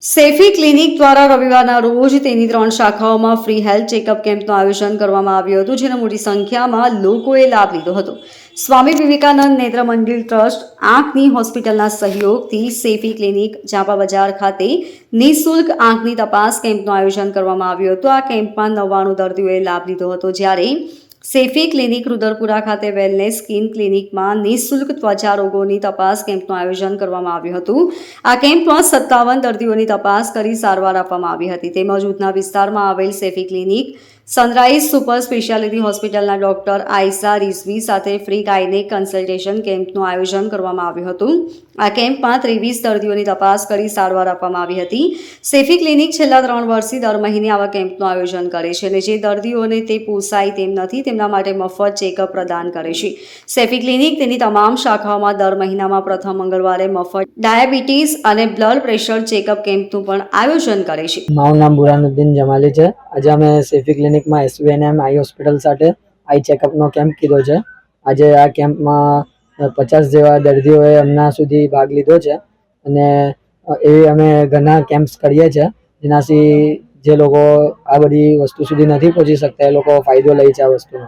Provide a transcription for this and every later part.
Saifee clinic દ્વારા રવિવારના રોજ તેની 3 શાખાઓમાં ફ્રી હેલ્થ ચેકઅપ કેમ્પનું આયોજન કરવામાં આવ્યું હતું, જેનો મોટી સંખ્યામાં લોકોએ લાભ લીધો હતો. સ્વામી વિવેકાનંદ નેત્ર મંદિર ટ્રસ્ટ આંખની હોસ્પિટલના સહયોગથી સેફી ક્લિનિક જાપા બજાર ખાતે નિઃશુલ્ક આંખની તપાસ કેમ્પનું આયોજન કરવામાં આવ્યું હતું. આ કેમ્પમાં 99 દર્દીઓએ લાભ લીધો હતો, જ્યારે સેફી ક્લિનિક રુદરપુરા ખાતે વેલનેસ સ્કિન ક્લિનિકમાં નિઃશુલ્ક ત્વચા રોગોની તપાસ કેમ્પનું આયોજન કરવામાં આવ્યું હતું. આ કેમ્પમાં 57 દર્દીઓની તપાસ કરી સારવાર આપવામાં આવી હતી. તેમજ ઉધના વિસ્તારમાં આવેલ Saifee clinic sunrise super speciality હોસ્પિટલના ડોક્ટર આયસા રિઝવી સાથે ફ્રી ગાયનેક કન્સલ્ટેશન કેમ્પનું આયોજન કરવામાં આવ્યું હતું. આ કેમ્પમાં 23 દર્દીઓની તપાસ કરી સારવાર આપવામાં આવી હતી. સેફી ક્લિનિક છેલ્લા 3 વર્ષથી દર મહિને આવા કેમ્પનું આયોજન કરે છે અને જે દર્દીઓને તે પોસાય તેમ નથી તેમના માટે મફત ચેકઅપ પ્રદાન કરે છે. સેફી ક્લિનિક તેની તમામ શાખાઓમાં દર મહિનામાં પ્રથમ મંગળવારે મફત ડાયાબિટીસ અને બ્લડ પ્રેશર ચેકઅપ કેમ્પનું પણ આયોજન કરે છે. મારું નામ બુરાનુદ્દીન જમાલી છે. આજે અમે સેફી ક્લિનિકમાં એસવીએનએમ આઈ હોસ્પિટલ સાથે આઈ ચેકઅપનો કેમ્પ કીધો છે. આજે આ કેમ્પમાં 50 જેવા દર્દીઓએ હમણાં સુધી ભાગ લીધો છે અને એવી અમે ઘણા કેમ્પ્સ કરીએ છીએ જેનાથી જે લોકો આ બધી વસ્તુ સુધી નથી પહોંચી શકતા એ લોકો ફાયદો લે છે આ વસ્તુનો.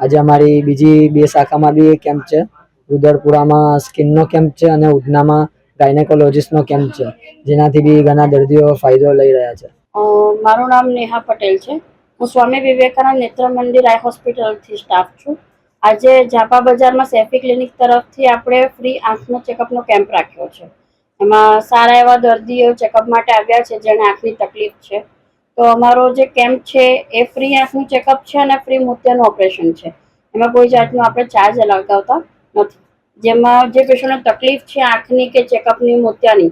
આજે અમારી બીજી 2 શાખામાં બી કેમ્પ છે. રુદરપુરામાં સ્કિનનો કેમ્પ છે અને ઉધનામાં ગાયનેકોલોજીસ્ટનો કેમ્પ છે, જેનાથી બી ઘણા દર્દીઓ ફાયદો લઈ રહ્યા છે. મારું નામ નેહા પટેલ છે. હું સ્વામી વિવેકાનંદ નેત્ર મંદિર આઈ હોસ્પિટલથી સ્ટાફ છું. આજે જાપા બજારમાં સેફી ક્લિનિક તરફથી આપણે ફ્રી આંખનો ચેકઅપનો કેમ્પ રાખ્યો છે. એમાં સારા એવા દર્દીઓ ચેકઅપ માટે આવ્યા છે જેને આંખની તકલીફ છે. તો અમારો જે કેમ્પ છે એ ફ્રી આંખનું ચેકઅપ છે અને ફ્રી મોતિયાનું ઓપરેશન છે. એમાં કોઈ જાતનું આપણે ચાર્જ લગાવતા નથી. જેમાં જે પેશન્ટને તકલીફ છે આંખની કે ચેકઅપની મોતિયાની,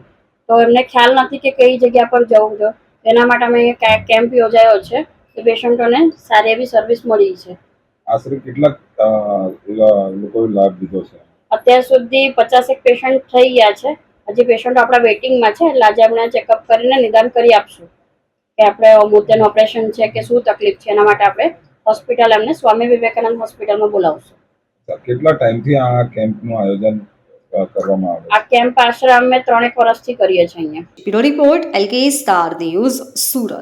તો એમને ખ્યાલ નથી કે કઈ જગ્યા પર જવું જોઈએ, એના માટે અમે કેમ્પ યોજાયો છે. એ પેશન્ટોને સારી એવી સર્વિસ મળી છે. આશરે કેટલાક લોકોએ લાભ લીધો છે? અત્યાર સુધી 50 પેશન્ટ થઈ ગયા છે. હજી પેશન્ટ આપણા વેઇટિંગમાં છે, એટલે આજે આપણે ચેકઅપ કરીને નિદાન કરી આપશું કે આપણે મોતિયાનું ઓપરેશન છે કે શું તકલીફ છે. એના માટે આપણે હોસ્પિટલ એમને સ્વામી વિવેકાનંદ હોસ્પિટલમાં બોલાવશું. કેટલા ટાઈમથી આ કેમ્પનું આયોજન કરવામાં આવે છે? આ કેમ્પ આશરે અમે 3 વર્ષથી કરીએ છીએ અહીંયા. Bureau report LK star news, Surat.